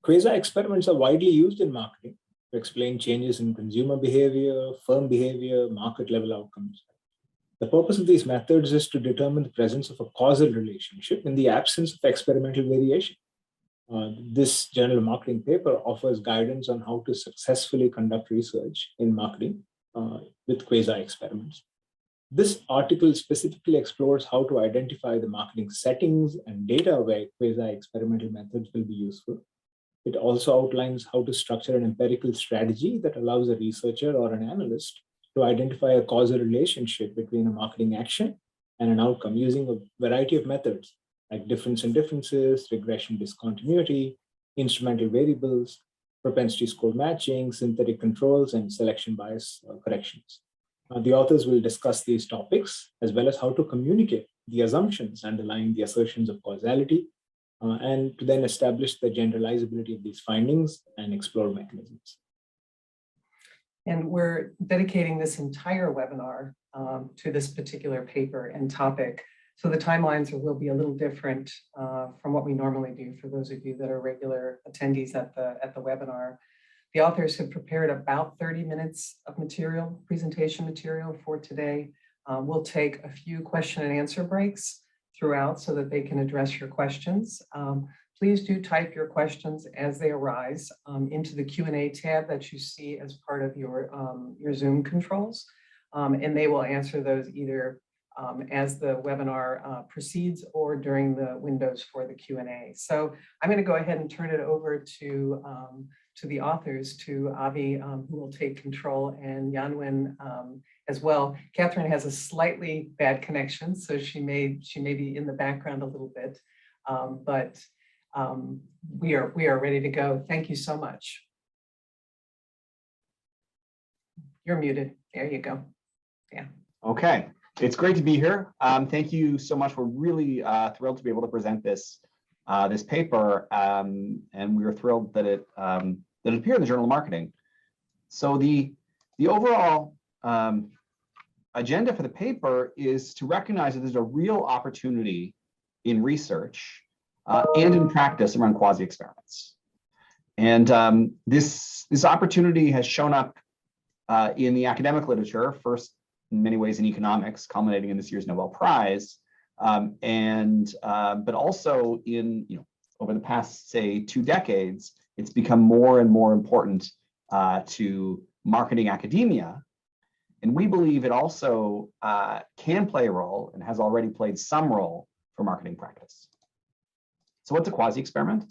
Quasi-experiments are widely used in marketing to explain changes in consumer behavior, firm behavior, market level outcomes. The purpose of these methods is to determine the presence of a causal relationship in the absence of experimental variation. This journal marketing paper offers guidance on how to successfully conduct research in marketing with quasi-experiments. This article specifically explores how to identify the marketing settings and data where quasi-experimental methods will be useful. It also outlines how to structure an empirical strategy that allows a researcher or an analyst to identify a causal relationship between a marketing action and an outcome using a variety of methods like difference in differences, regression discontinuity, instrumental variables, propensity score matching, synthetic controls, and selection bias corrections. The authors will discuss these topics as well as how to communicate the assumptions underlying the assertions of causality and to then establish the generalizability of these findings and explore mechanisms. And we're dedicating this entire webinar to this particular paper and topic. So the timelines will be a little different from what we normally do for those of you that are regular attendees at the webinar. The authors have prepared about 30 minutes of material, presentation material for today. We'll take a few question and answer breaks throughout so that they can address your questions. Please do type your questions as they arise into the Q&A tab that you see as part of your Zoom controls. And they will answer those either as the webinar proceeds or during the windows for the Q&A. So I'm going to go ahead and turn it over to the authors, to Avi, who will take control, and Yanwen as well. Catherine has a slightly bad connection, so she may be in the background a little bit, but we are ready to go. Thank you so much. You're muted. There you go. Yeah. Okay. It's great to be here. Thank you so much. We're really thrilled to be able to present this paper, and we were thrilled that it appeared in the Journal of Marketing. So the overall agenda for the paper is to recognize that there's a real opportunity in research and in practice around quasi-experiments. And this opportunity has shown up in the academic literature, first in many ways in economics, culminating in this year's Nobel Prize, but also in, over the past, say, 2 decades, it's become more and more important to marketing academia. And we believe it also can play a role and has already played some role for marketing practice. So what's a quasi-experiment?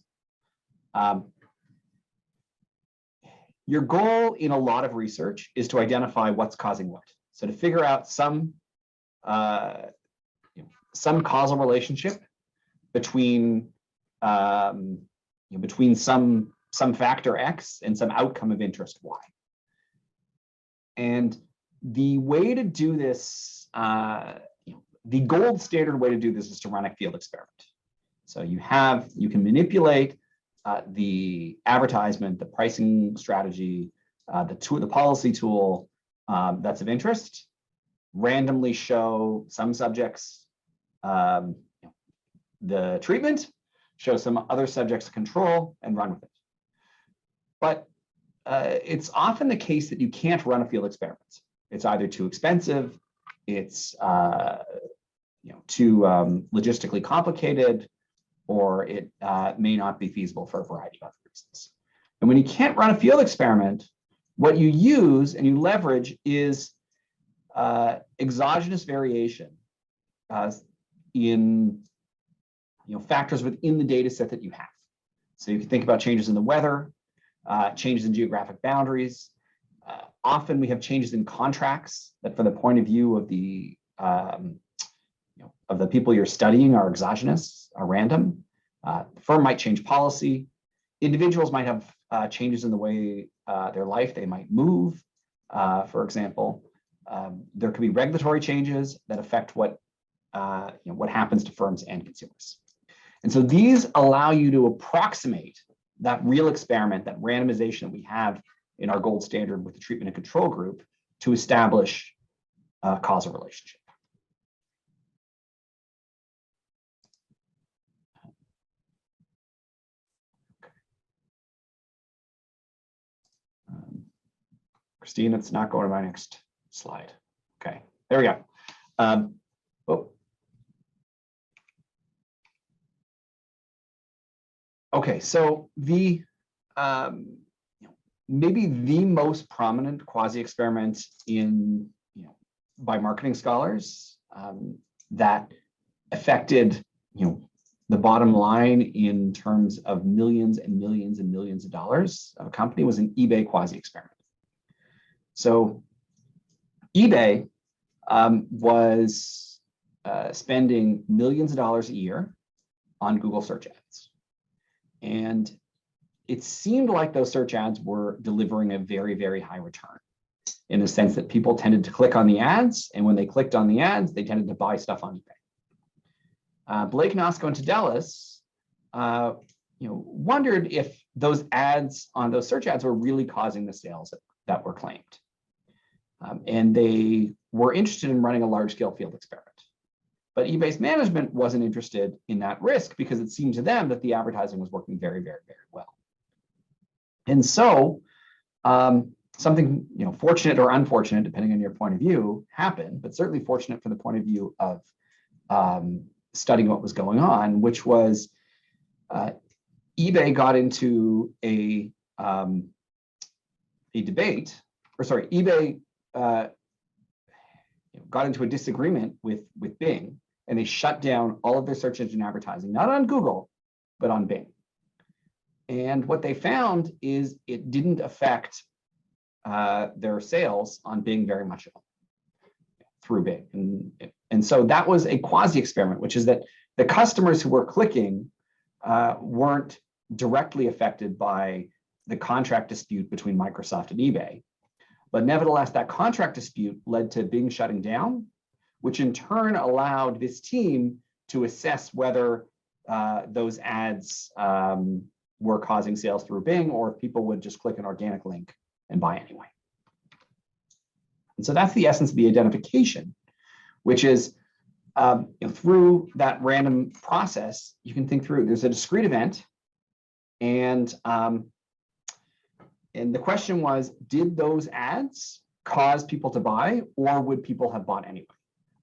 Your goal in a lot of research is to identify what's causing what. So to figure out some causal relationship between between some factor X and some outcome of interest Y. And the way to do this, the gold standard way to do this is to run a field experiment. So you can manipulate the advertisement, the pricing strategy, the policy tool that's of interest, randomly show some subjects the treatment, show some other subjects control, and run with it. But it's often the case that you can't run a field experiment. It's either too expensive, it's too logistically complicated, or it may not be feasible for a variety of other reasons. And when you can't run a field experiment, what you use and you leverage is exogenous variation in factors within the data set that you have. So you can think about changes in the weather, changes in geographic boundaries. Often we have changes in contracts that, from the point of view of the people you're studying, are exogenous, are random. The firm might change policy. Individuals might have changes in the way their life, they might move, for example. There could be regulatory changes that affect what happens to firms and consumers. And so these allow you to approximate that real experiment, that randomization that we have in our gold standard with the treatment and control group, to establish a causal relationship. Christine, it's not going to my next slide. Okay, there we go. Okay, so the maybe the most prominent quasi-experiment in by marketing scholars that affected the bottom line in terms of millions and millions and millions of dollars of a company was an eBay quasi-experiment. So eBay was spending millions of dollars a year on Google search ads. And it seemed like those search ads were delivering a very, very high return in the sense that people tended to click on the ads. And when they clicked on the ads, they tended to buy stuff on eBay. Blake, Nosko, and Tadelis wondered if those ads on those search ads were really causing the sales that were claimed. And they were interested in running a large-scale field experiment. But eBay's management wasn't interested in that risk because it seemed to them that the advertising was working very, very, very well. And so something fortunate or unfortunate, depending on your point of view, happened, but certainly fortunate from the point of view of studying what was going on, which was eBay got into a debate, or sorry, eBay got into a disagreement with Bing, and they shut down all of their search engine advertising, not on Google, but on Bing. And what they found is it didn't affect their sales on Bing very much at all through Bing. And so that was a quasi-experiment, which is that the customers who were clicking weren't directly affected by the contract dispute between Microsoft and eBay. But nevertheless, that contract dispute led to Bing shutting down, which in turn allowed this team to assess whether those ads were causing sales through Bing, or if people would just click an organic link and buy anyway. And so that's the essence of the identification, which is through that random process, you can think through, there's a discrete event, and the question was, did those ads cause people to buy, or would people have bought anyway?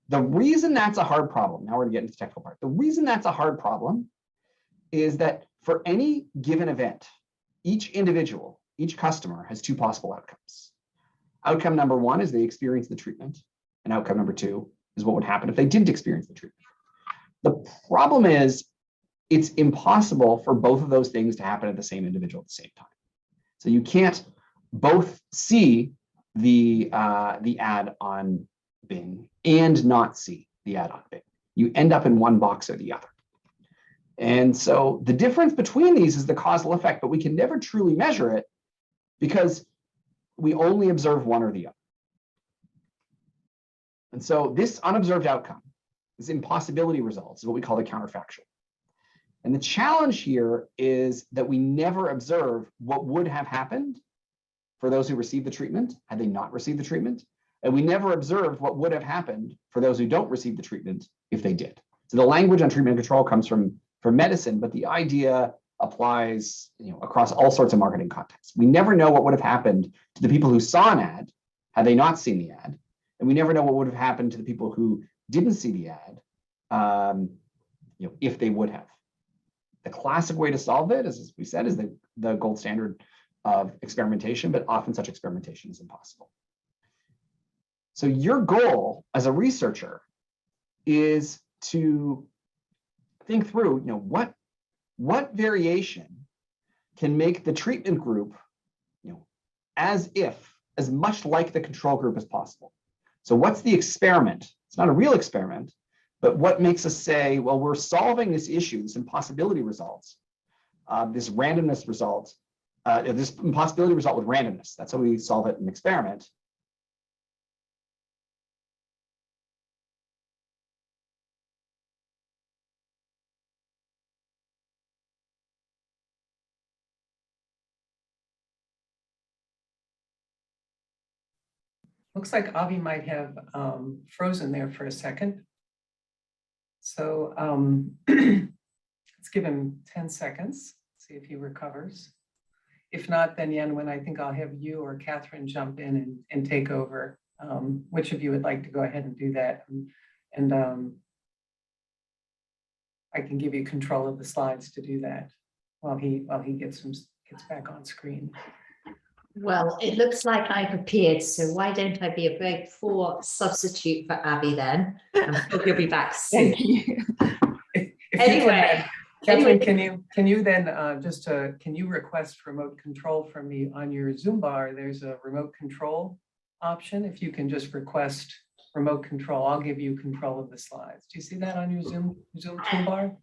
The reason that's a hard problem, now we're gonna get into the technical part. The reason that's a hard problem is that for any given event, each individual, each customer has two possible outcomes. Outcome number one is they experience the treatment, and outcome number two is what would happen if they didn't experience the treatment. The problem is it's impossible for both of those things to happen at the same individual at the same time. So you can't both see the ad on Bing and not see the ad on Bing. You end up in one box or the other. And so the difference between these is the causal effect, but we can never truly measure it because we only observe one or the other. And so this unobserved outcome, this impossibility results, is what we call the counterfactual. And the challenge here is that we never observe what would have happened for those who received the treatment had they not received the treatment. And we never observed what would have happened for those who don't receive the treatment if they did. So the language on treatment and control comes from medicine, but the idea applies across all sorts of marketing contexts. We never know what would have happened to the people who saw an ad had they not seen the ad. And we never know what would have happened to the people who didn't see the ad if they would have. The classic way to solve it, as we said, is the gold standard of experimentation, but often such experimentation is impossible. So your goal as a researcher is to think through, what variation can make the treatment group, as much like the control group as possible. So what's the experiment? It's not a real experiment, but what makes us say, well, we're solving this issue, this impossibility results, this randomness result, this impossibility result with randomness. That's how we solve it in an experiment. Looks like Avi might have frozen there for a second. So let's give him 10 seconds, see if he recovers. If not, then Yan-Wen, I think I'll have you or Catherine jump in and take over. Which of you would like to go ahead and do that? And I can give you control of the slides to do that while he gets back on screen. Well, it looks like I've appeared, so why don't I be a very poor substitute for Abby then? I'm sure he'll be back soon. Thank you. Anyway, Catherine, can you then can you request remote control from me on your Zoom bar? There's a remote control option. If you can just request remote control, I'll give you control of the slides. Do you see that on your Zoom toolbar?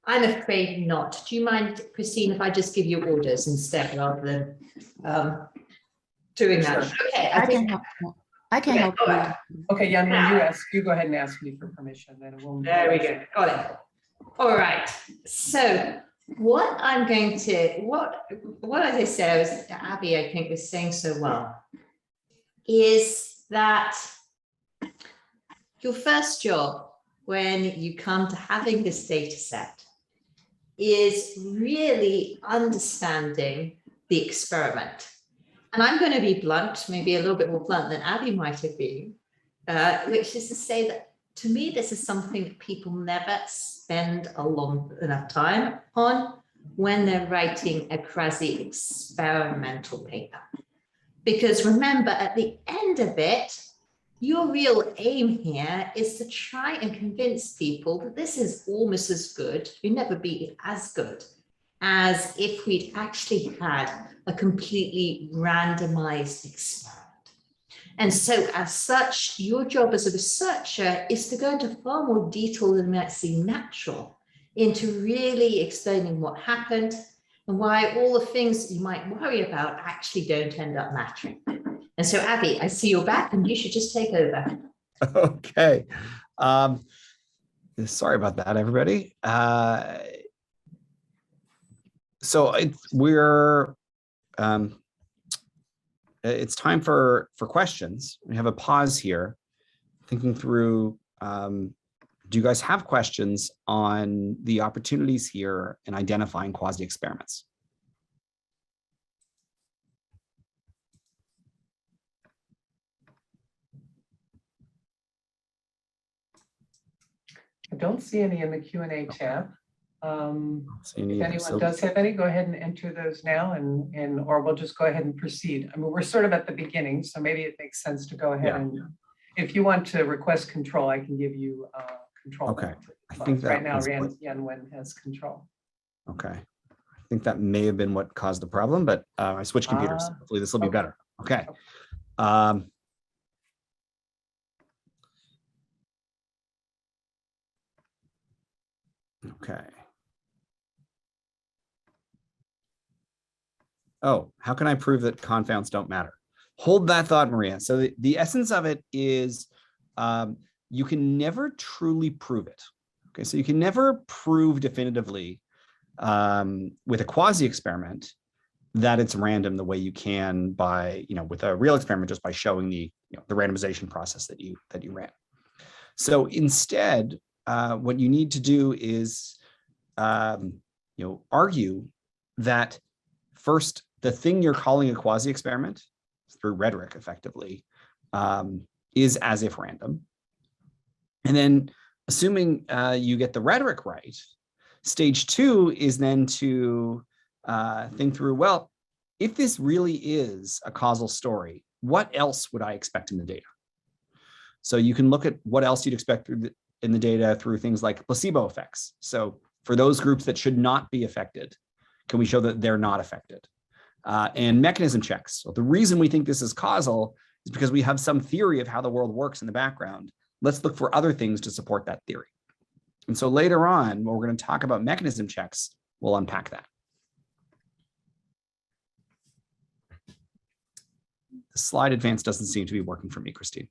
I'm afraid not. Do you mind, Christine, if I just give you orders instead rather than doing that? Sure. Okay, I can help you. Okay, Jan, you go ahead and ask me for permission, then it won't. There we go. Got it. All right. So what I'm going to, what as I said, was Abby, I think, was saying so well, is that your first job when you come to having this data set is really understanding the experiment. And I'm going to be blunt, maybe a little bit more blunt than Abby might have been, which is to say that to me, this is something that people never spend a long enough time on when they're writing a quasi-experimental paper. Because remember, at the end of it, your real aim here is to try and convince people that this is almost as good, we never be as good, as if we'd actually had a completely randomized experiment. And so as such, your job as a researcher is to go into far more detail than might seem natural into really explaining what happened and why all the things that you might worry about actually don't end up mattering. And so, Abby, I see you're back and you should just take over. Okay. Sorry about that, everybody. It's time for questions. We have a pause here, thinking through, do you guys have questions on the opportunities here in identifying quasi-experiments? I don't see any in the Q&A tab. If anyone So, does have any, go ahead and enter those now, or we'll just go ahead and proceed. I mean, we're sort of at the beginning, so maybe it makes sense to go ahead and, if you want to request control, I can give you control. Okay, I think that right now, was what- Yan-Wen has control. Okay, I think that may have been what caused the problem, but I switched computers. So hopefully this will be better. Okay. Okay. Oh, how can I prove that confounds don't matter? Hold that thought, Maria. So the essence of it is you can never truly prove it. Okay, so you can never prove definitively with a quasi-experiment that it's random the way you can by, with a real experiment, just by showing the randomization process that you ran. So instead, what you need to do is, argue that first, the thing you're calling a quasi-experiment through rhetoric, effectively, is as if random. And then, assuming you get the rhetoric right, stage two is then to think through, well, if this really is a causal story, what else would I expect in the data? So you can look at what else you'd expect in the data through things like placebo effects. So for those groups that should not be affected, can we show that they're not affected? And mechanism checks. So the reason we think this is causal is because we have some theory of how the world works in the background. Let's look for other things to support that theory. And so later on, when we're going to talk about mechanism checks, we'll unpack that. The slide advance doesn't seem to be working for me, Christine.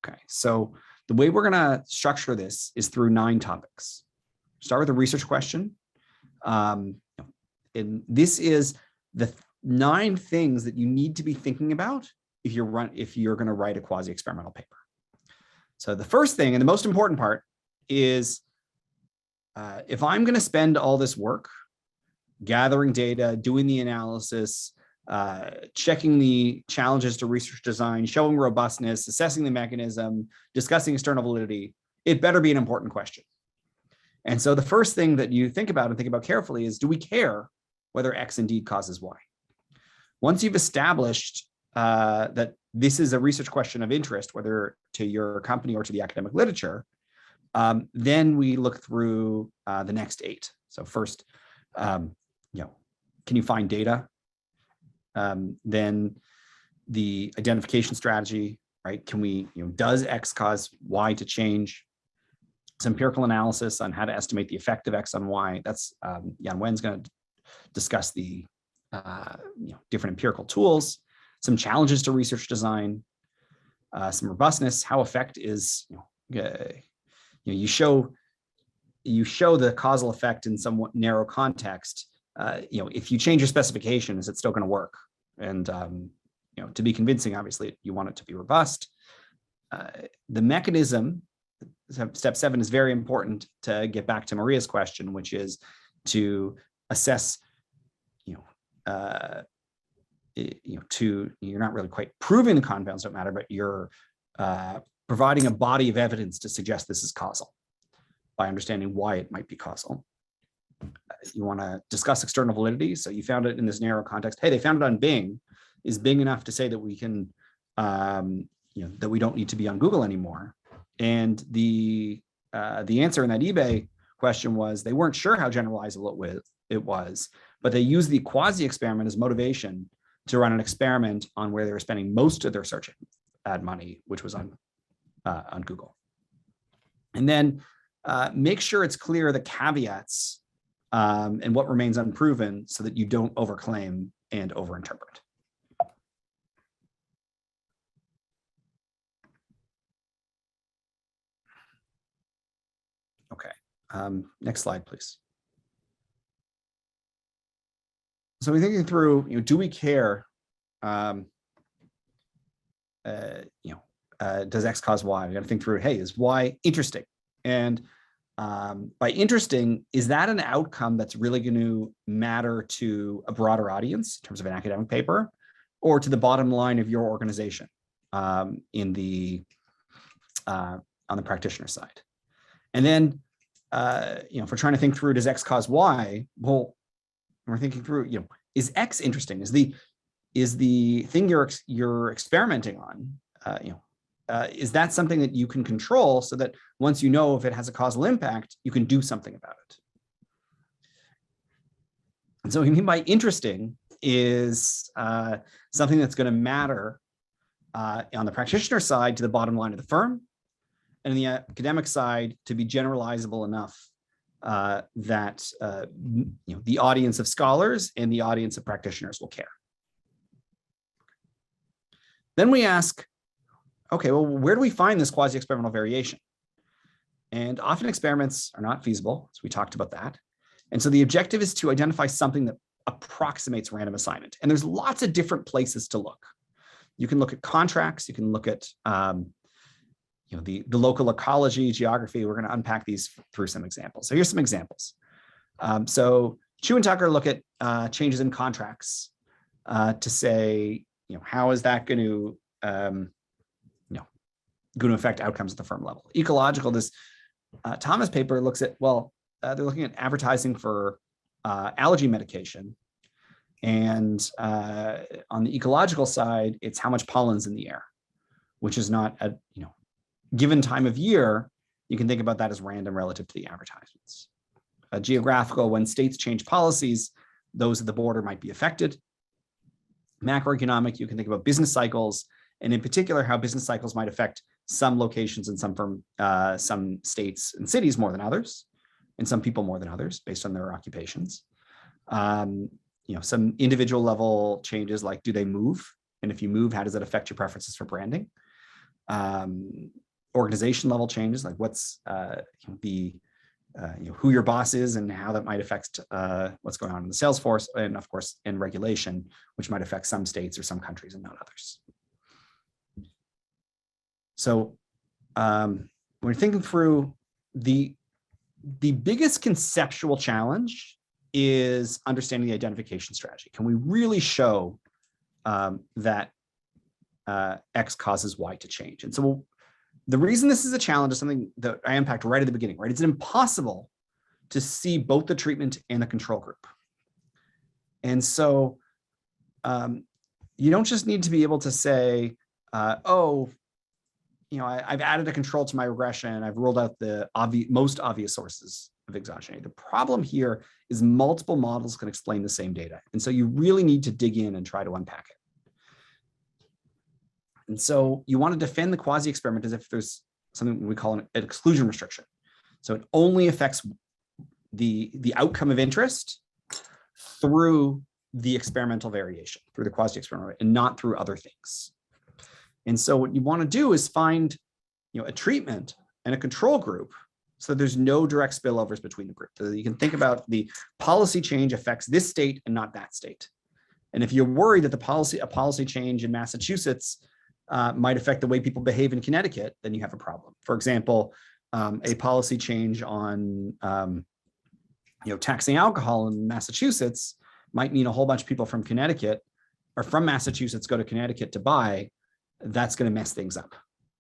Okay, so the way we're going to structure this is through 9 topics. Start with a research question. And this is the 9 things that you need to be thinking about if you're going to write a quasi-experimental paper. So the first thing, and the most important part, is if I'm going to spend all this work gathering data, doing the analysis, checking the challenges to research design, showing robustness, assessing the mechanism, discussing external validity, it better be an important question. And so the first thing that you think about and think about carefully is, do we care whether X indeed causes Y? Once you've established that this is a research question of interest, whether to your company or to the academic literature, then we look through the next 8. So first, can you find data? Then the identification strategy, right? Can we, does X cause Y to change? Some empirical analysis on how to estimate the effect of X on Y. That's Jan Wen's going to discuss the different empirical tools, some challenges to research design, some robustness, how effect is, you show the causal effect in somewhat narrow context. If you change your specification, is it still going to work? And to be convincing, obviously, you want it to be robust. The mechanism, step 7, is very important to get back to Maria's question, which is to assess, you're not really quite proving the compounds don't matter, but you're providing a body of evidence to suggest this is causal by understanding why it might be causal. You want to discuss external validity. So you found it in this narrow context. Hey, they found it on Bing. Is Bing enough to say that we can, that we don't need to be on Google anymore? And the answer in that eBay question was they weren't sure how generalizable it was, but they used the quasi-experiment as motivation to run an experiment on where they were spending most of their search ad money, which was on Google. And then make sure it's clear the caveats and what remains unproven so that you don't overclaim and overinterpret. Okay, next slide, please. So we're thinking through, do we care? Does X cause Y? We got to think through, hey, is Y interesting? And by interesting, is that an outcome that's really going to matter to a broader audience in terms of an academic paper, or to the bottom line of your organization on the practitioner side? And then, if we're trying to think through, does X cause Y? Well, we're thinking through, is X interesting? Is the thing you're experimenting on, is that something that you can control so that once you know if it has a causal impact, you can do something about it? And so what we mean by interesting is something that's going to matter on the practitioner side to the bottom line of the firm, and on the academic side to be generalizable enough that the audience of scholars and the audience of practitioners will care. Then we ask, okay, well, where do we find this quasi-experimental variation? And often experiments are not feasible, so we talked about that. And so the objective is to identify something that approximates random assignment. And there's lots of different places to look. You can look at contracts, you can look at the local ecology, geography. We're going to unpack these through some examples. So here's some examples. So Chu and Tucker look at changes in contracts to say, how is that going to affect outcomes at the firm level? Ecological, this Thomas paper looks at, they're looking at advertising for allergy medication. And on the ecological side, it's how much pollen's in the air, which is not a, given time of year, you can think about that as random relative to the advertisements. Geographical, when states change policies, those at the border might be affected. Macroeconomic, you can think about business cycles, and in particular, how business cycles might affect some locations and some states and cities more than others, and some people more than others based on their occupations. Some individual level changes, like do they move? And if you move, how does that affect your preferences for branding? Organization level changes, like what's who your boss is and how that might affect what's going on in the sales force, and of course in regulation, which might affect some states or some countries and not others. So we're thinking through the the biggest conceptual challenge is understanding the identification strategy. Can we really show that X causes Y to change? And so the reason this is a challenge is something that I unpacked right at the beginning, right? It's impossible to see both the treatment and the control group. And so you don't just need to be able to say, oh, I've added a control to my regression. I've ruled out the most obvious sources of exogeneity. The problem here is multiple models can explain the same data. And so you really need to dig in and try to unpack it. And so you want to defend the quasi-experiment as if there's something we call an exclusion restriction. So it only affects the outcome of interest through the experimental variation, through the quasi-experiment, and not through other things. And so what you want to do is find a treatment and a control group so there's no direct spillovers between the group. So you can think about the policy change affects this state and not that state. And if you're worried that a policy change in Massachusetts might affect the way people behave in Connecticut, then you have a problem. For example, a policy change on taxing alcohol in Massachusetts might mean a whole bunch of people from Connecticut or from Massachusetts go to Connecticut to buy. That's going to mess things up.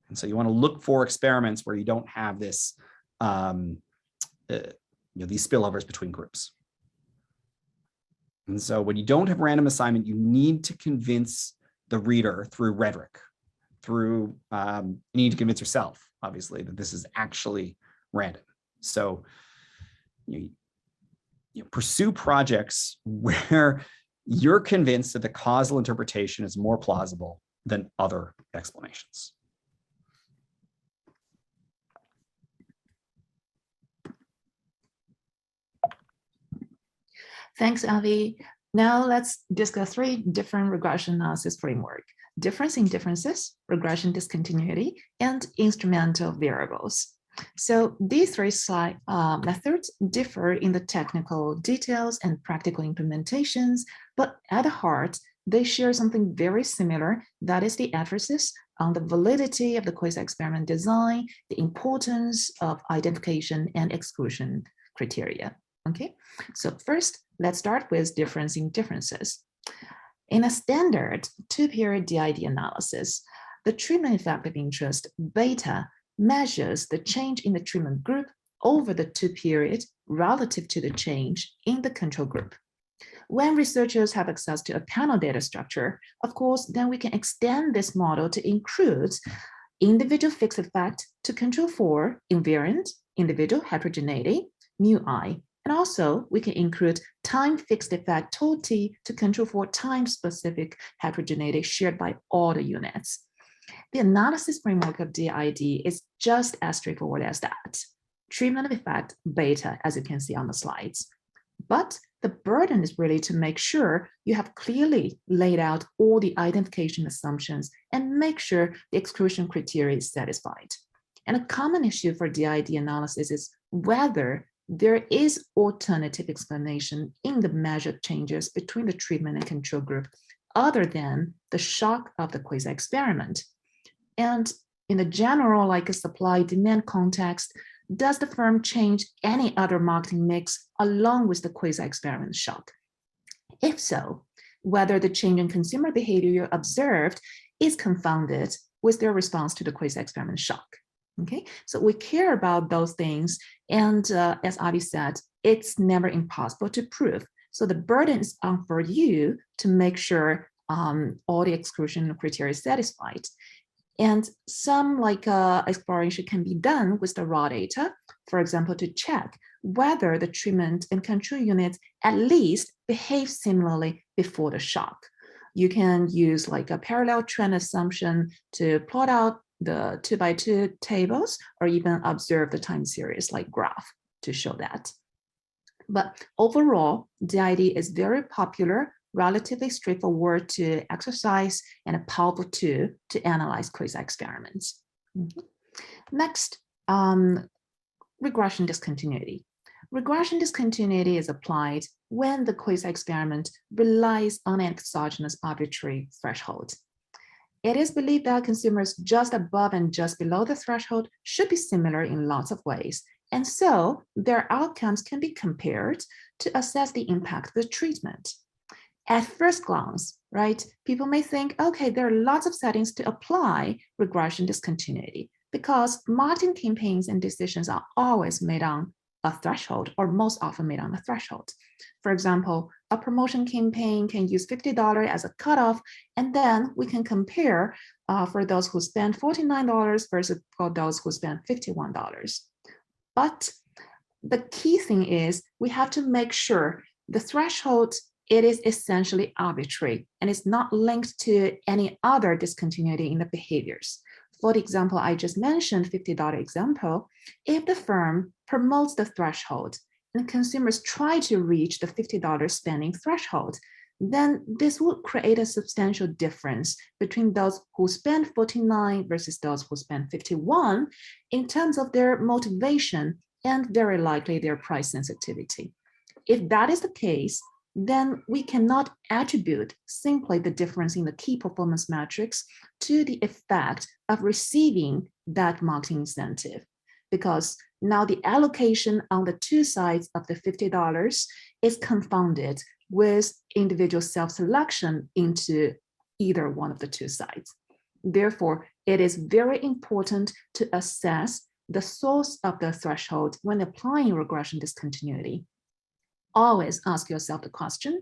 And so you want to look for experiments where you don't have this, these spillovers between groups. And so when you don't have random assignment, you need to convince the reader through rhetoric, you need to convince yourself, obviously, that this is actually random. So you pursue projects where you're convinced that the causal interpretation is more plausible than other explanations. Thanks, Effe. Now let's discuss 3 different regression analysis framework: difference in differences, regression discontinuity, and instrumental variables. So these 3 methods differ in the technical details and practical implementations, but at the heart, they share something very similar, that is the emphasis on the validity of the quasi-experiment design, the importance of identification and exclusion criteria. Okay, so first, let's start with difference in differences. In a standard 2-period DID analysis, the treatment effect of interest, beta, measures the change in the treatment group over the 2-period relative to the change in the control group. When researchers have access to a panel data structure, of course, then we can extend this model to include individual fixed effect to control for invariant, individual heterogeneity, mu I, and also we can include time fixed effect tau t to control for time specific heterogeneity shared by all the units. The analysis framework of DID is just as straightforward as that. Treatment of effect beta, as you can see on the slides. But the burden is really to make sure you have clearly laid out all the identification assumptions and make sure the exclusion criteria is satisfied. And a common issue for DID analysis is whether there is alternative explanation in the measured changes between the treatment and control group other than the shock of the quasi-experiment. And in the general, like a supply-demand context, does the firm change any other marketing mix along with the quasi-experiment shock? If so, whether the change in consumer behavior observed is confounded with their response to the quasi-experiment shock. Okay, so we care about those things. And as Effe said, it's never impossible to prove. So the burden is on for you to make sure all the exclusion criteria is satisfied. And some exploration can be done with the raw data, for example, to check whether the treatment and control units at least behave similarly before the shock. You can use like a parallel trend assumption to plot out the 2x2 tables or even observe the time series like graph to show that. But overall, DID is very popular, relatively straightforward to exercise, and a powerful tool to analyze quasi-experiments. Next, regression discontinuity. Regression discontinuity is applied when the quasi-experiment relies on an exogenous arbitrary threshold. It is believed that consumers just above and just below the threshold should be similar in lots of ways, And so their outcomes can be compared to assess the impact of the treatment. At first glance, right, people may think, okay, there are lots of settings to apply regression discontinuity because marketing campaigns and decisions are always made on a threshold, or most often made on a threshold. For example, a promotion campaign can use $50 as a cutoff, and then we can compare for those who spend $49 versus for those who spend $51. But the key thing is we have to make sure the threshold, it is essentially arbitrary and it's not linked to any other discontinuity in the behaviors. For the example I just mentioned, $50 example, if the firm promotes the threshold and consumers try to reach the $50 spending threshold, then this would create a substantial difference between those who spend $49 versus those who spend $51 in terms of their motivation and very likely their price sensitivity. If that is the case, then we cannot attribute simply the difference in the key performance metrics to the effect of receiving that marketing incentive, because now the allocation on the two sides of the $50 is confounded with individual self-selection into either one of the two sides. Therefore, it is very important to assess the source of the threshold when applying regression discontinuity. Always ask yourself the question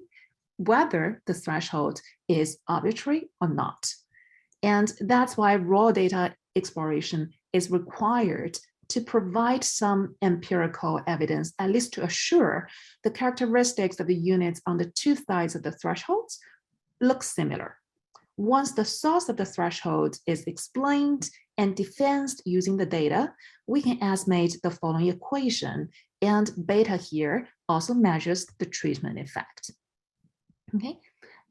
whether the threshold is arbitrary or not. And that's why raw data exploration is required to provide some empirical evidence, at least to assure the characteristics of the units on the two sides of the thresholds look similar. Once the source of the threshold is explained and defensed using the data, we can estimate the following equation, and beta here also measures the treatment effect. Okay,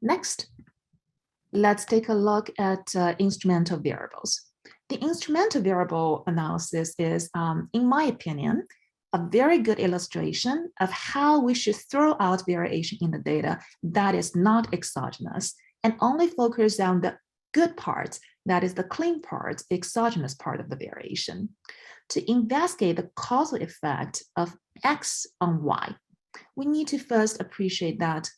next, let's take a look at instrumental variables. The instrumental variable analysis is, in my opinion, a very good illustration of how we should throw out variation in the data that is not exogenous and only focus on the good parts, that is the clean parts, the exogenous part of the variation, to investigate the causal effect of X on Y. We need to first appreciate that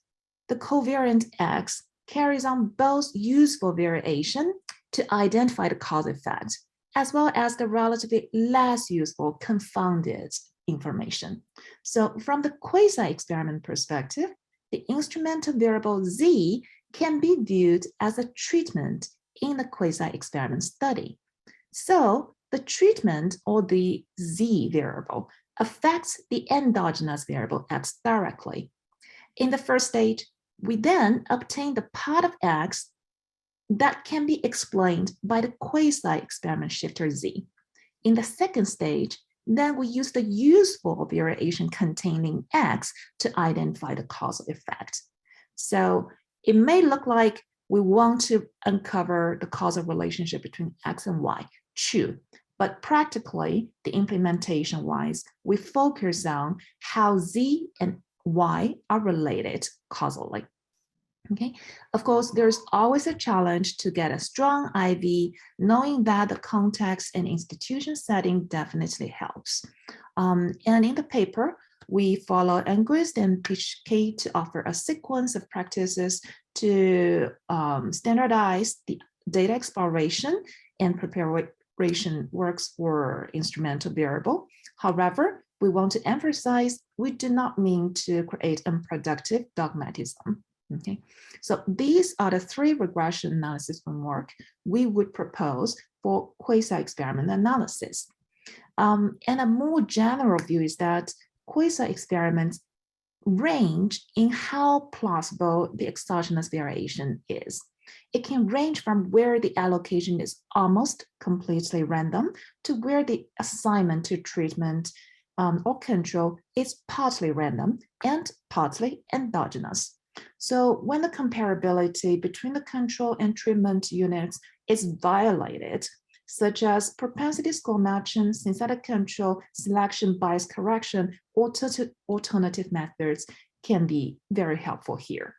the covariant X carries on both useful variation to identify the cause effect, as well as the relatively less useful confounded information. So from the quasi-experiment perspective, the instrumental variable Z can be viewed as a treatment in the quasi-experiment study. So the treatment, or the Z variable, affects the endogenous variable X directly. In the first stage, we then obtain the part of X that can be explained by the quasi-experiment shifter Z. In the second stage, then we use the useful variation containing X to identify the causal effect. So it may look like we want to uncover the causal relationship between X and Y, true, but practically, the implementation-wise, we focus on how Z and Y are related causally. Okay, of course, there's always a challenge to get a strong IV, knowing that the context and institution setting definitely helps. And in the paper, we follow Angrist and PHK to offer a sequence of practices to standardize the data exploration and preparation works for instrumental variable. However, we want to emphasize we do not mean to create unproductive dogmatism. Okay, so these are the three regression analysis framework we would propose for quasi-experiment analysis. And a more general view is that quasi-experiments range in how plausible the exogenous variation is. It can range from where the allocation is almost completely random to where the assignment to treatment or control is partly random and partly endogenous. So when the comparability between the control and treatment units is violated, such as propensity score matching, synthetic control, selection bias correction, alternative methods can be very helpful here.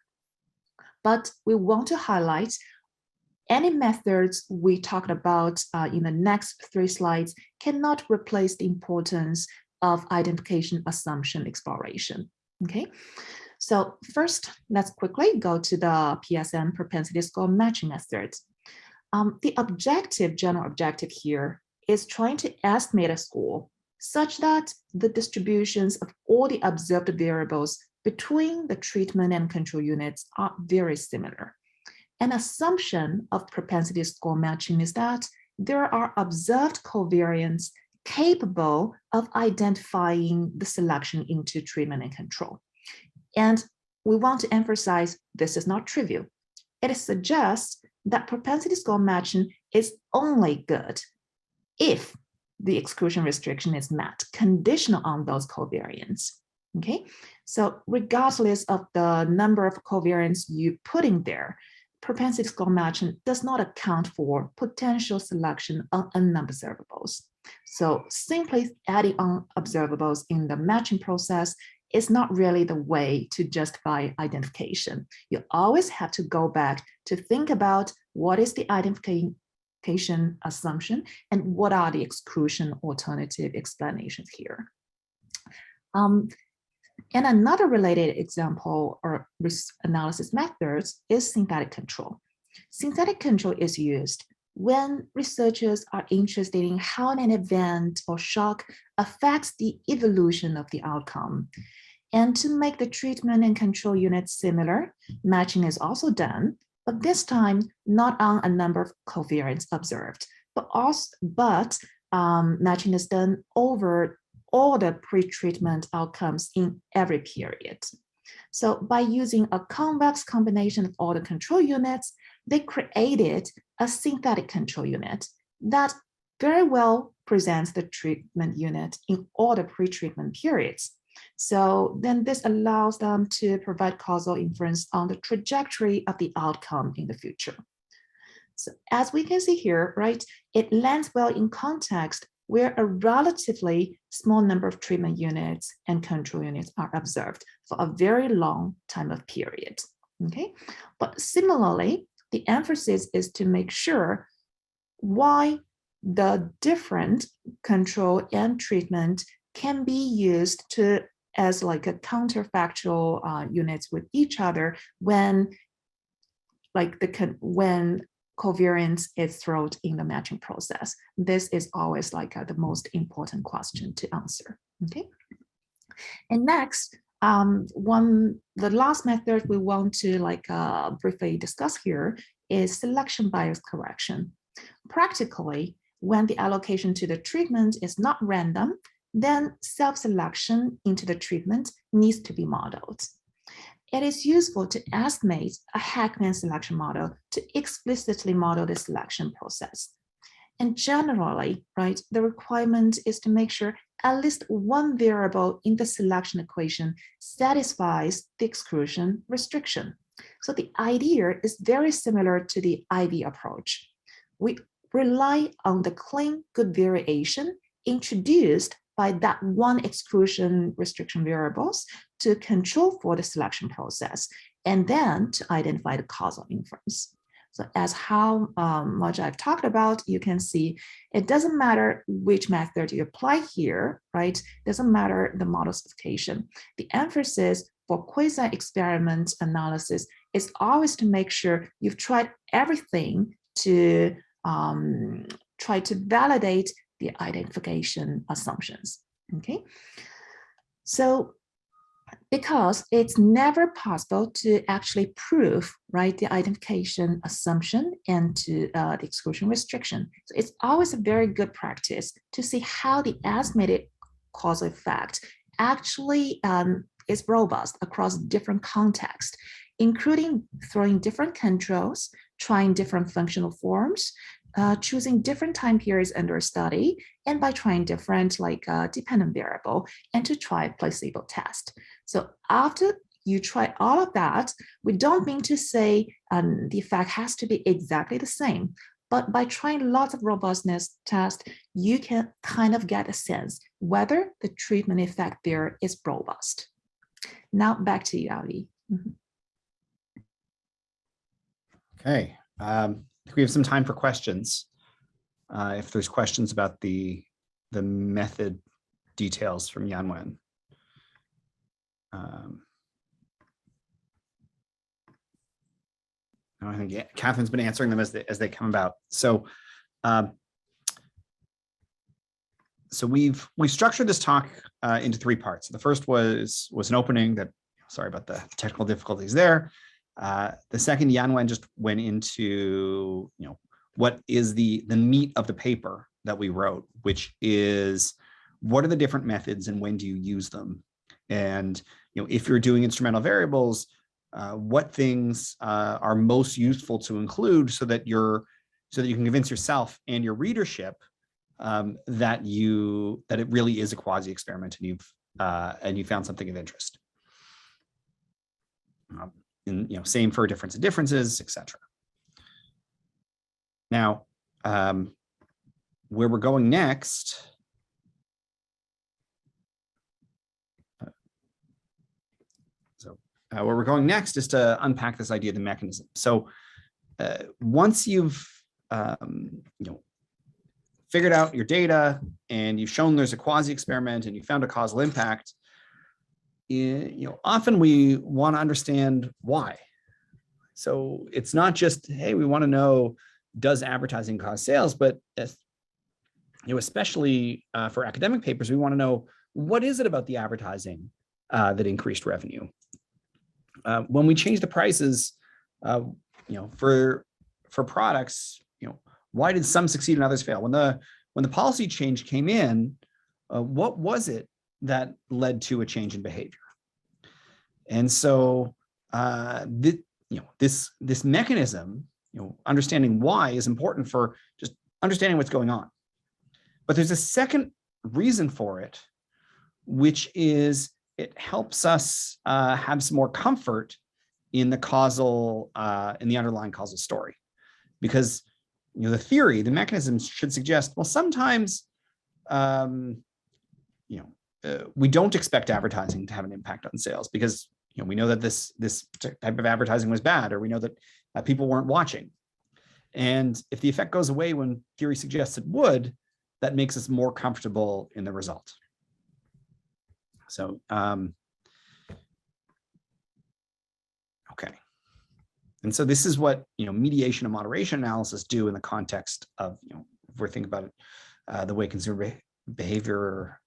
But we want to highlight any methods we talked about in the next 3 slides cannot replace the importance of identification assumption exploration. Okay, so first, let's quickly go to the PSM propensity score matching methods. The general objective here is trying to estimate a score such that the distributions of all the observed variables between the treatment and control units are very similar. An assumption of propensity score matching is that there are observed covariants capable of identifying the selection into treatment and control. And we want to emphasize this is not trivial. It suggests that propensity score matching is only good if the exclusion restriction is met, conditional on those covariants. Okay, so regardless of the number of covariants you put in there, propensity score matching does not account for potential selection of unobservables. So simply adding on observables in the matching process is not really the way to justify identification. You always have to go back to think about what is the identification assumption and what are the exclusion alternative explanations here. And another related example or analysis methods is synthetic control. Synthetic control is used when researchers are interested in how an event or shock affects the evolution of the outcome. And to make the treatment and control units similar, matching is also done, but this time not on a number of covariants observed, but matching is done over all the pre-treatment outcomes in every period. So by using a convex combination of all the control units, they created a synthetic control unit that very well presents the treatment unit in all the pre-treatment periods. So then this allows them to provide causal inference on the trajectory of the outcome in the future. So as we can see here, right, it lands well in context where a relatively small number of treatment units and control units are observed for a very long time of period, okay? But similarly, the emphasis is to make sure why the different control and treatment can be used as like a counterfactual units with each other when covariance is thrown in the matching process. This is always like the most important question to answer, okay? And next, the last method we want to briefly discuss here is selection bias correction. Practically, when the allocation to the treatment is not random, then self-selection into the treatment needs to be modeled. It is useful to estimate a Hackman selection model to explicitly model the selection process. And generally, right, the requirement is to make sure at least one variable in the selection equation satisfies the exclusion restriction. So the idea is very similar to the IV approach. We rely on the clean good variation introduced by that one exclusion restriction variables to control for the selection process, and then to identify the causal inference. So as how much I've talked about, you can see it doesn't matter which method you apply here, right? Doesn't matter the model specification. The emphasis for quasi-experiment analysis is always to make sure you've tried everything to try to validate the identification assumptions, okay? So because it's never possible to actually prove, right, the identification assumption and to the exclusion restriction. So it's always a very good practice to see how the estimated causal effect actually is robust across different contexts, including throwing different controls, trying different functional forms, choosing different time periods under study, and by trying different dependent variable, and to try placebo test. So after you try all of that, we don't mean to say the effect has to be exactly the same, but by trying lots of robustness tests, you can kind of get a sense whether the treatment effect there is robust. Now back to you, Ali. Okay. We have some time for questions. If there's questions about the method details from Yanwen. I think Catherine's been answering them as they come about. So, so we've structured this talk into 3 parts. The first was an opening that, sorry about the technical difficulties there. The second, Yanwen just went into, what is the meat of the paper that we wrote, which is what are the different methods and when do you use them? And, if you're doing instrumental variables, what things are most useful to include so that you can convince yourself and your readership that it really is a quasi-experiment and you found something of interest. And same for difference of differences, etc. Now, where we're going next. Where we're going next is to unpack this idea of the mechanism. So once you've figured out your data and you've shown there's a quasi-experiment and you found a causal impact, often we want to understand why. So it's not just, hey, we want to know, does advertising cause sales? But especially for academic papers, we want to know, what is it about the advertising that increased revenue? When we change the prices, for products, why did some succeed and others fail? When the policy change came in, what was it that led to a change in behavior? And so this mechanism, understanding why is important for just understanding what's going on. But there's a second reason for it, which is it helps us have some more comfort in the causal, in the underlying causal story, because the theory, the mechanisms should suggest, well, sometimes we don't expect advertising to have an impact on sales because we know that this type of advertising was bad, or we know that people weren't watching. And if the effect goes away when theory suggests it would, that makes us more comfortable in the result. So, okay. And so this is what, mediation and moderation analysis do in the context of, if we're thinking about it, the way consumer behavior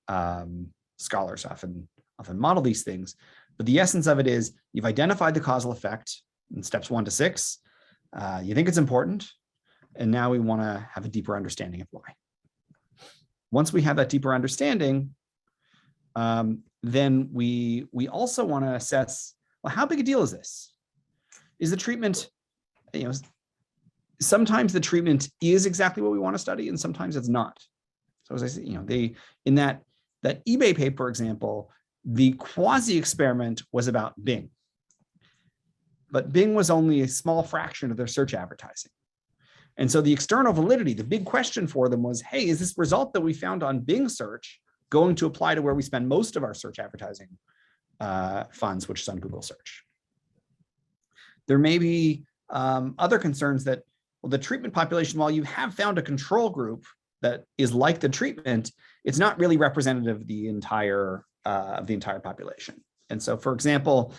scholars often model these things. But the essence of it is you've identified the causal effect in steps 1 to 6. You think it's important. And now we want to have a deeper understanding of why. Once we have that deeper understanding, then we also want to assess, well, how big a deal is this? Is the treatment, sometimes the treatment is exactly what we want to study, and sometimes it's not. So as I say, in that eBay paper example, the quasi-experiment was about Bing. But Bing was only a small fraction of their search advertising. And so the external validity, the big question for them was, hey, is this result that we found on Bing search going to apply to where we spend most of our search advertising funds, which is on Google search? There may be other concerns that, well, the treatment population, while you have found a control group that is like the treatment, it's not really representative of the entire population. And so, for example,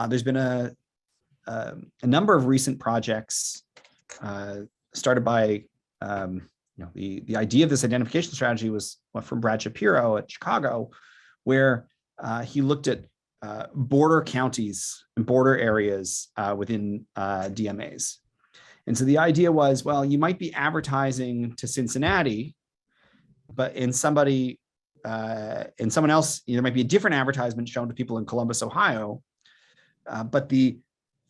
there's been a number of recent projects started by, the idea of this identification strategy was from Brad Shapiro at Chicago, where he looked at border counties and border areas within DMAs. And so the idea was, well, you might be advertising to Cincinnati, but in someone else, there might be a different advertisement shown to people in Columbus, Ohio. But the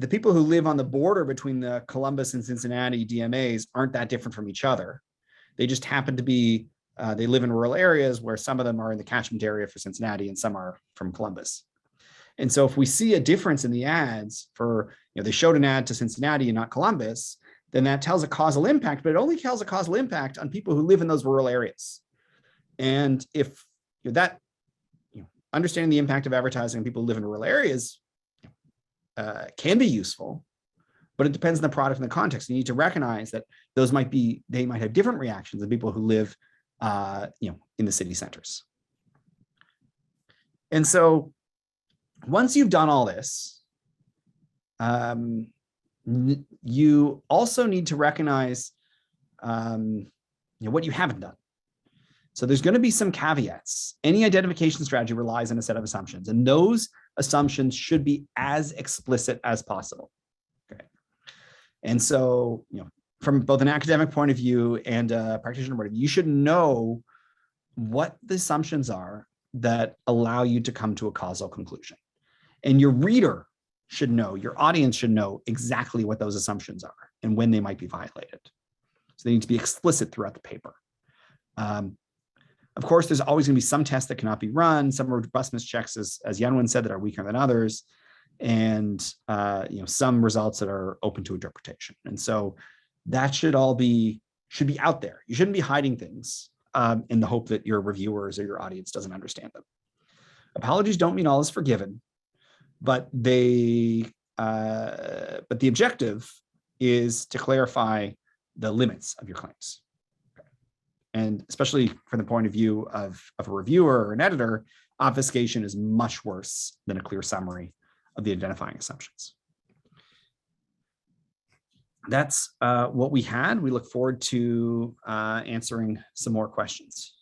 people who live on the border between the Columbus and Cincinnati DMAs aren't that different from each other. They just happen to be, they live in rural areas where some of them are in the catchment area for Cincinnati and some are from Columbus. And so if we see a difference in the ads for, they showed an ad to Cincinnati and not Columbus, then that tells a causal impact, but it only tells a causal impact on people who live in those rural areas. And if that, understanding the impact of advertising on people who live in rural areas can be useful, but it depends on the product and the context. You need to recognize that those they might have different reactions than people who live, in the city centers. And so once you've done all this, you also need to recognize what you haven't done. So there's going to be some caveats. Any identification strategy relies on a set of assumptions, and those assumptions should be as explicit as possible. Okay. And so, from both an academic point of view and a practitioner point of view, you should know what the assumptions are that allow you to come to a causal conclusion. And your reader should know, your audience should know exactly what those assumptions are and when they might be violated. So they need to be explicit throughout the paper. Of course, there's always going to be some tests that cannot be run, some robustness checks, as Yenwin said, that are weaker than others, and some results that are open to interpretation. And so that should be out there. You shouldn't be hiding things in the hope that your reviewers or your audience doesn't understand them. Apologies don't mean all is forgiven, but the objective is to clarify the limits of your claims. And especially from the point of view of a reviewer or an editor, obfuscation is much worse than a clear summary of the identifying assumptions. That's what we had. We look forward to answering some more questions.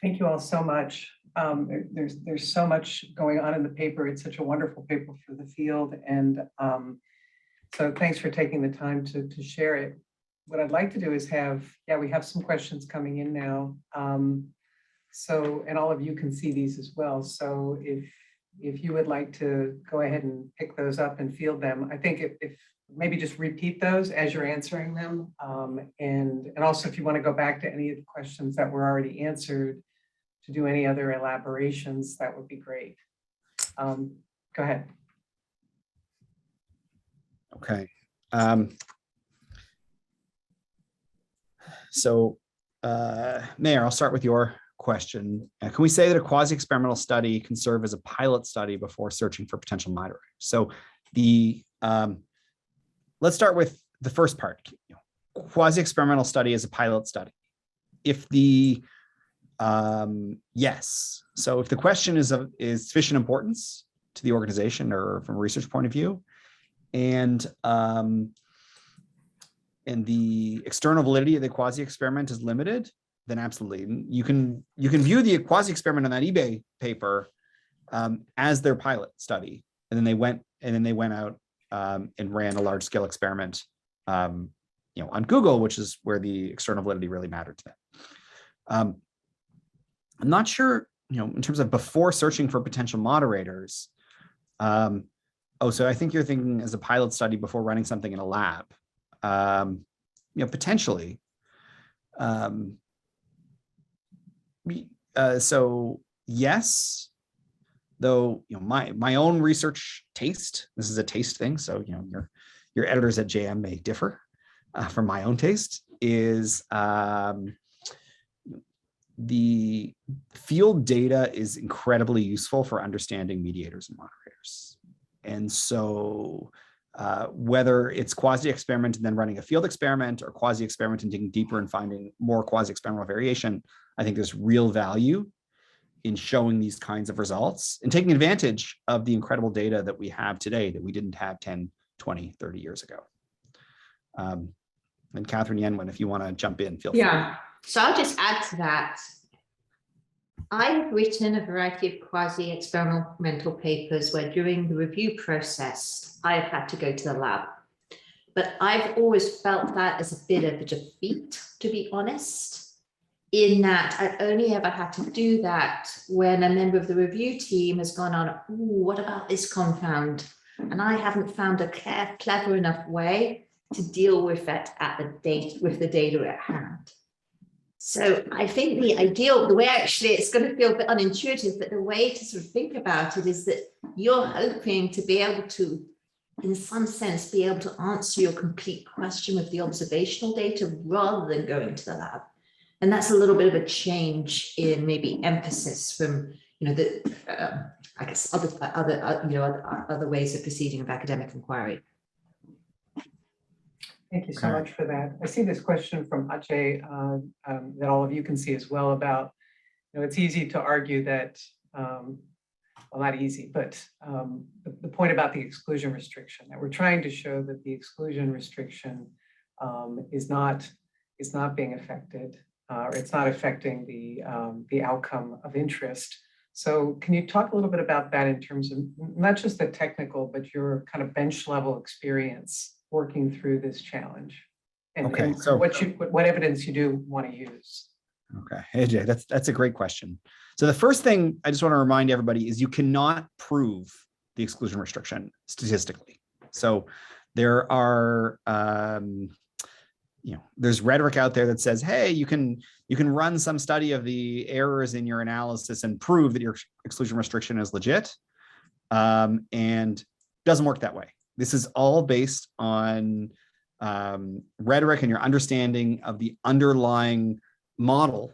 Thank you all so much. There's so much going on in the paper. It's such a wonderful paper for the field. And so thanks for taking the time to share it. What I'd like to do is we have some questions coming in now. And all of you can see these as well. So if you would like to go ahead and pick those up and field them, I think if maybe just repeat those as you're answering them. And also if you want to go back to any of the questions that were already answered, to do any other elaborations, that would be great. Go ahead. Okay. Mayor, I'll start with your question. Can we say that a quasi-experimental study can serve as a pilot study before searching for potential moderators? So let's start with the first part. Quasi-experimental study is a pilot study. If the yes. So if the question is sufficient importance to the organization or from a research point of view, and the external validity of the quasi-experiment is limited, then absolutely. You can view the quasi-experiment on that eBay paper as their pilot study. And then they went out and ran a large scale experiment on Google, which is where the external validity really mattered to them. I'm not sure, in terms of before searching for potential moderators. So I think you're thinking as a pilot study before running something in a lab. Potentially. So yes, though, my own research taste, this is a taste thing. So, your editors at JM may differ from my own taste, is the field data is incredibly useful for understanding mediators and moderators. And so whether it's quasi-experiment and then running a field experiment, or quasi-experiment and digging deeper and finding more quasi-experimental variation, I think there's real value in showing these kinds of results and taking advantage of the incredible data that we have today that we didn't have 10, 20, 30 years ago. And Catherine Yenwin, if you want to jump in, feel free. Yeah, so I'll just add to that. I've written a variety of quasi-experimental papers where during the review process, I've had to go to the lab. But I've always felt that as a bit of a defeat, to be honest, in that I only ever had to do that when a member of the review team has gone on, ooh, what about this compound? And I haven't found a clever enough way to deal with it with the data at hand. So I think the way actually it's going to feel a bit unintuitive, but the way to sort of think about it is that you're hoping to be able to, in some sense, be able to answer your complete question with the observational data rather than going to the lab. And that's a little bit of a change in maybe emphasis from, I guess other ways of proceeding of academic inquiry. Thank you so Okay. much for that. I see this question from Ajay that all of you can see as well about, it's easy to argue that, well, not easy, but the point about the exclusion restriction, that we're trying to show that the exclusion restriction is not being affected, or it's not affecting the outcome of interest. So can you talk a little bit about that in terms of not just the technical, but your kind of bench level experience working through this challenge, and, Okay, and so- what evidence you do want to use? Okay, AJ, that's a great question. So the first thing I just want to remind everybody is you cannot prove the exclusion restriction statistically. So there are, there's rhetoric out there that says, hey, you can run some study of the errors in your analysis and prove that your exclusion restriction is legit, and doesn't work that way. This is all based on rhetoric and your understanding of the underlying model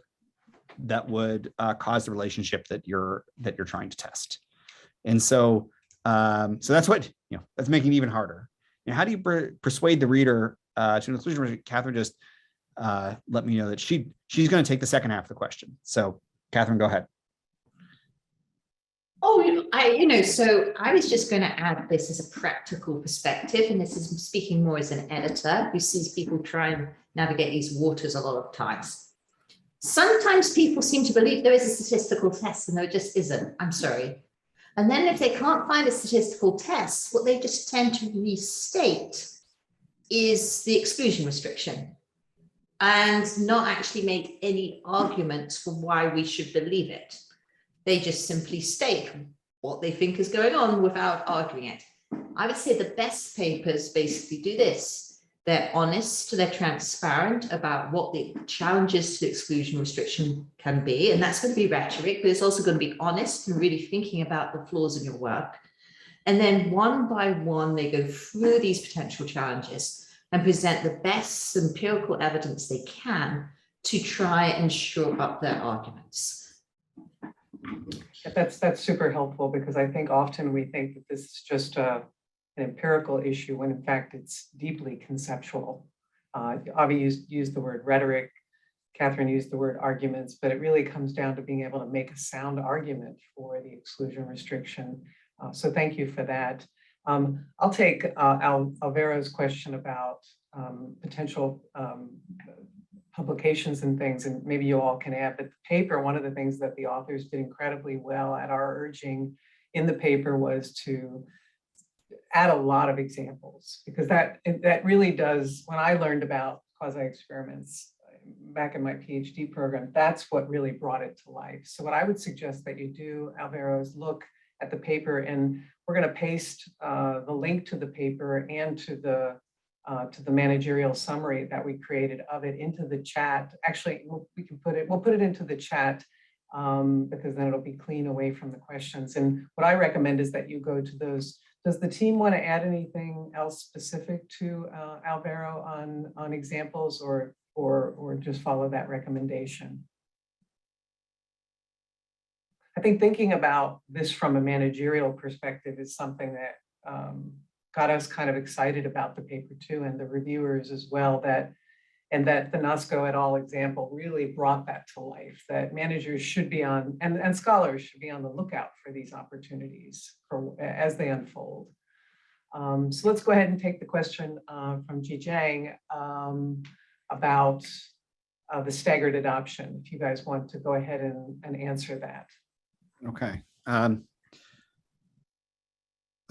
that would cause the relationship that you're trying to test. And so that's what, that's making it even harder. How do you persuade the reader to an exclusion? Catherine just let me know that she's going to take the second half of the question. So Catherine, go ahead. Oh, so I was just going to add this as a practical perspective, and this is speaking more as an editor who sees people try and navigate these waters a lot of times. Sometimes people seem to believe there is a statistical test and there just isn't. I'm sorry. And then if they can't find a statistical test, what they just tend to restate is the exclusion restriction and not actually make any arguments for why we should believe it. They just simply state what they think is going on without arguing it. I would say the best papers basically do this. They're honest, they're transparent about what the challenges to the exclusion restriction can be. And that's going to be rhetoric, but it's also going to be honest and really thinking about the flaws in your work. And then one by one, they go through these potential challenges and present the best empirical evidence they can to try and shore up their arguments. That's super helpful, because I think often we think that this is just an empirical issue when in fact it's deeply conceptual. Avi used the word rhetoric, Catherine used the word arguments, but it really comes down to being able to make a sound argument for the exclusion restriction. So thank you for that. I'll take Alvaro's question about potential publications and things, and maybe you all can add, but the paper, one of the things that the authors did incredibly well at our urging in the paper was to add a lot of examples, because that really does, when I learned about quasi-experiments back in my PhD program, that's what really brought it to life. So what I would suggest that you do, Alvaro, is look at the paper, and we're going to paste the link to the paper and to the managerial summary that we created of it into the chat. Actually, we'll put it into the chat because then it'll be clean away from the questions. And what I recommend is that you go to those. Does the team want to add anything else specific to Alvaro on examples, or just follow that recommendation? I think thinking about this from a managerial perspective is something that got us kind of excited about the paper too, and the reviewers as well, that the NOSCO et al. Example really brought that to life, that managers should be on, and scholars should be on the lookout for these opportunities as they unfold. So let's go ahead and take the question from Ji Jiang about the staggered adoption, if you guys want to go ahead and answer that. Okay.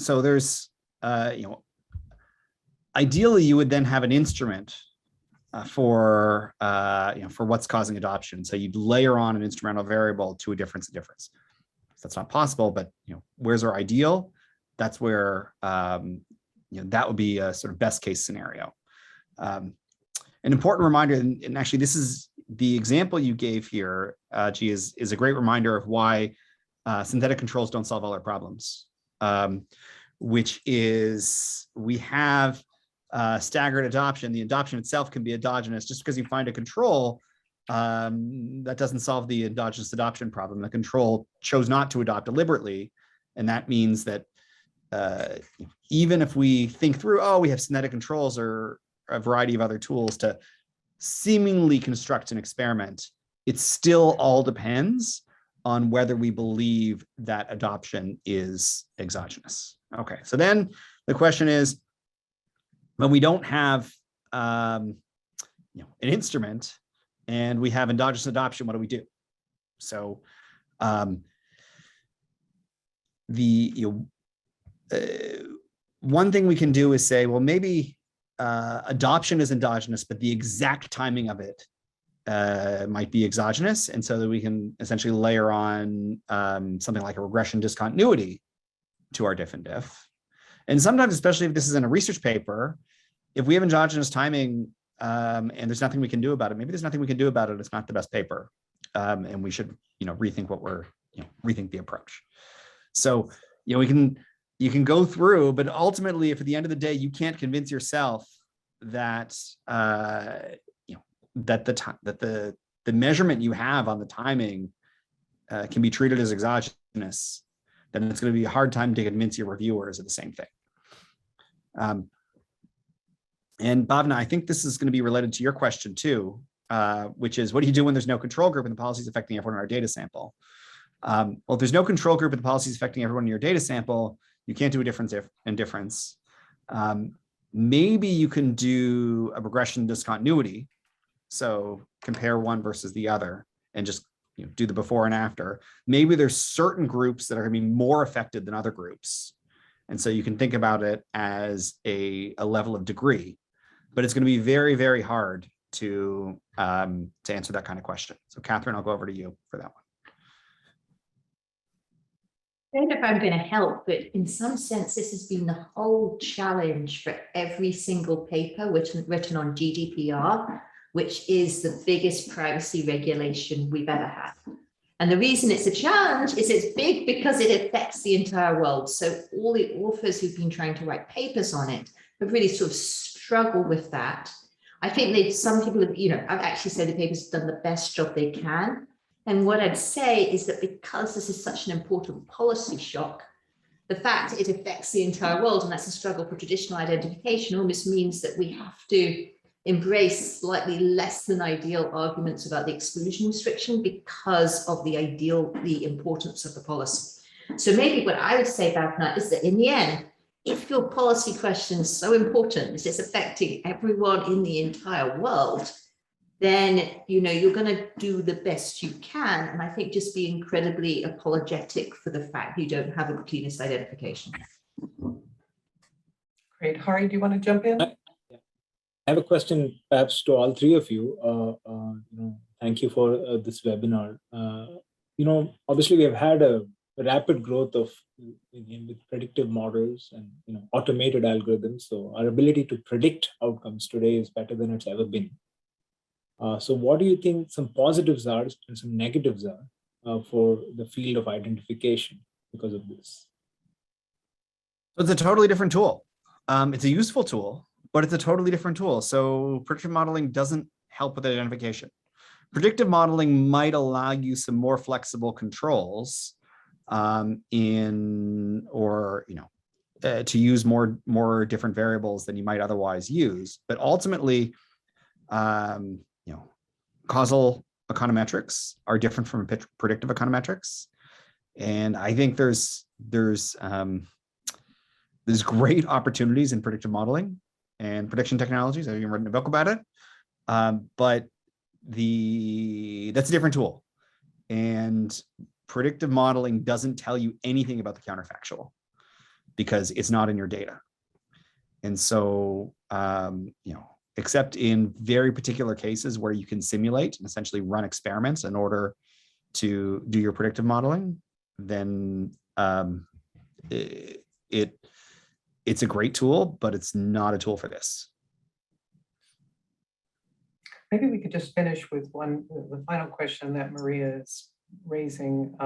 So there's, ideally you would then have an instrument for what's causing adoption. So you'd layer on an instrumental variable to a difference in difference. So that's not possible, but where's our ideal? That's where that would be a sort of best case scenario. An important reminder, and actually this is the example you gave here, G, is a great reminder of why synthetic controls don't solve all our problems, which is we have staggered adoption. The adoption itself can be endogenous. Just because you find a control, that doesn't solve the endogenous adoption problem. The control chose not to adopt deliberately, and that means that even if we think through, oh, we have synthetic controls, or a variety of other tools to seemingly construct an experiment, it still all depends on whether we believe that adoption is exogenous. Okay, so then the question is, when we don't have an instrument and we have endogenous adoption, what do we do? So one thing we can do is say, well, maybe adoption is endogenous, but the exact timing of it might be exogenous. And so that we can essentially layer on something like a regression discontinuity to our diff and diff. And sometimes, especially if this is in a research paper, if we have endogenous timing and there's nothing we can do about it, maybe there's nothing we can do about it. It's not the best paper. And we should, rethink what we're, rethink the approach. So, you can go through, but ultimately, if at the end of the day, you can't convince yourself that, that the measurement you have on the timing can be treated as exogenous, then it's going to be a hard time to convince your reviewers of the same thing. And Bhavna, I think this is going to be related to your question too, which is, what do you do when there's no control group and the policy is affecting everyone in our data sample? Well, if there's no control group and the policy is affecting everyone in your data sample, you can't do a difference in difference. Maybe you can do a regression discontinuity. So compare one versus the other and just do the before and after. Maybe there's certain groups that are going to be more affected than other groups. And so you can think about it as a level of degree, but it's going to be very, very hard to answer that kind of question. So Catherine, I'll go over to you for that one. I don't know if I'm going to help, but in some sense, this has been the whole challenge for every single paper written on GDPR, which is the biggest privacy regulation we've ever had. And the reason it's a challenge is it's big because it affects the entire world. So all the authors who've been trying to write papers on it have really sort of struggled with that. I think some people have, I've actually said the paper's done the best job they can. And what I'd say is that because this is such an important policy shock, the fact it affects the entire world, and that's a struggle for traditional identification, almost means that we have to embrace slightly less than ideal arguments about the exclusion restriction because of the importance of the policy. So maybe what I would say about that is that in the end, if your policy question is so important, that it's affecting everyone in the entire world, then you're going to do the best you can. And I think just be incredibly apologetic for the fact you don't have a cleanest identification. Great. Hari, do you want to jump in? I have a question perhaps to all three of you. Thank you for this webinar. Obviously we have had a rapid growth of with predictive models and automated algorithms. So our ability to predict outcomes today is better than it's ever been. So what do you think some positives are and some negatives are for the field of identification because of this? It's a totally different tool. It's a useful tool, but it's a totally different tool. So predictive modeling doesn't help with identification. Predictive modeling might allow you some more flexible controls to use more different variables than you might otherwise use. But ultimately, causal econometrics are different from predictive econometrics, and I think there's great opportunities in predictive modeling and prediction technologies. I've even written a book about it, but that's a different tool, and predictive modeling doesn't tell you anything about the counterfactual because it's not in your data, and so except in very particular cases where you can simulate and essentially run experiments in order to do your predictive modeling, then it's a great tool, but it's not a tool for this. Maybe we could just finish with the final question that Maria is raising.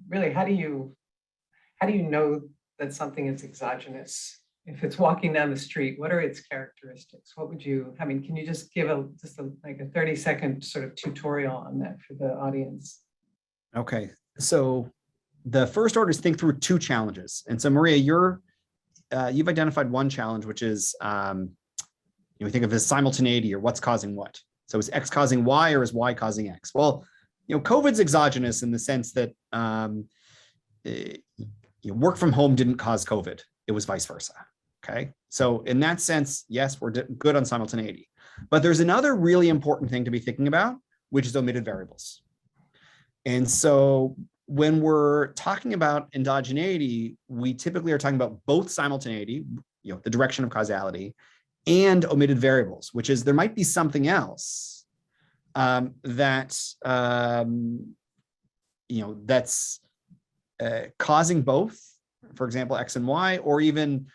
Really, how do you know that something is exogenous? If it's walking down the street, what are its characteristics? What would you, can you just give a 30-second sort of tutorial on that for the audience? Okay, so the first order is think through two challenges. And so Maria, you've identified one challenge, which is we think of it as simultaneity or what's causing what. So is X causing Y or is Y causing X? Well, COVID's exogenous in the sense that work from home didn't cause COVID. It was vice versa. Okay. So in that sense, yes, we're good on simultaneity. But there's another really important thing to be thinking about, which is omitted variables. And so when we're talking about endogeneity, we typically are talking about both simultaneity, the direction of causality, and omitted variables, which is there might be something else that's causing both, for example, X and Y, or even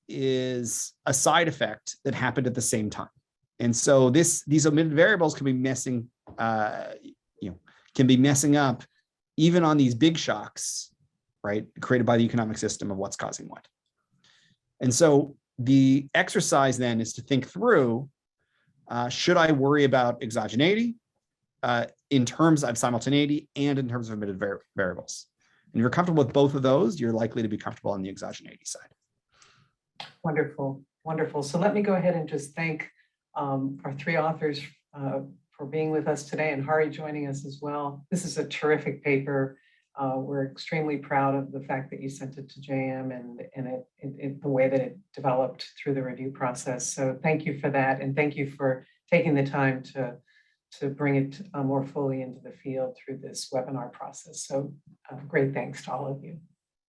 is a side effect that happened at the same time. And so these omitted variables can be messing up even on these big shocks, right, created by the economic system of what's causing what. And so the exercise then is to think through, should I worry about exogeneity in terms of simultaneity and in terms of omitted variables? And if you're comfortable with both of those, you're likely to be comfortable on the exogeneity side. Wonderful, wonderful. So let me go ahead and just thank our three authors for being with us today, and Hari joining us as well. This is a terrific paper. We're extremely proud of the fact that you sent it to JM and the way that it developed through the review process. So thank you for that, and thank you for taking the time to bring it more fully into the field through this webinar process. So great thanks to all of you.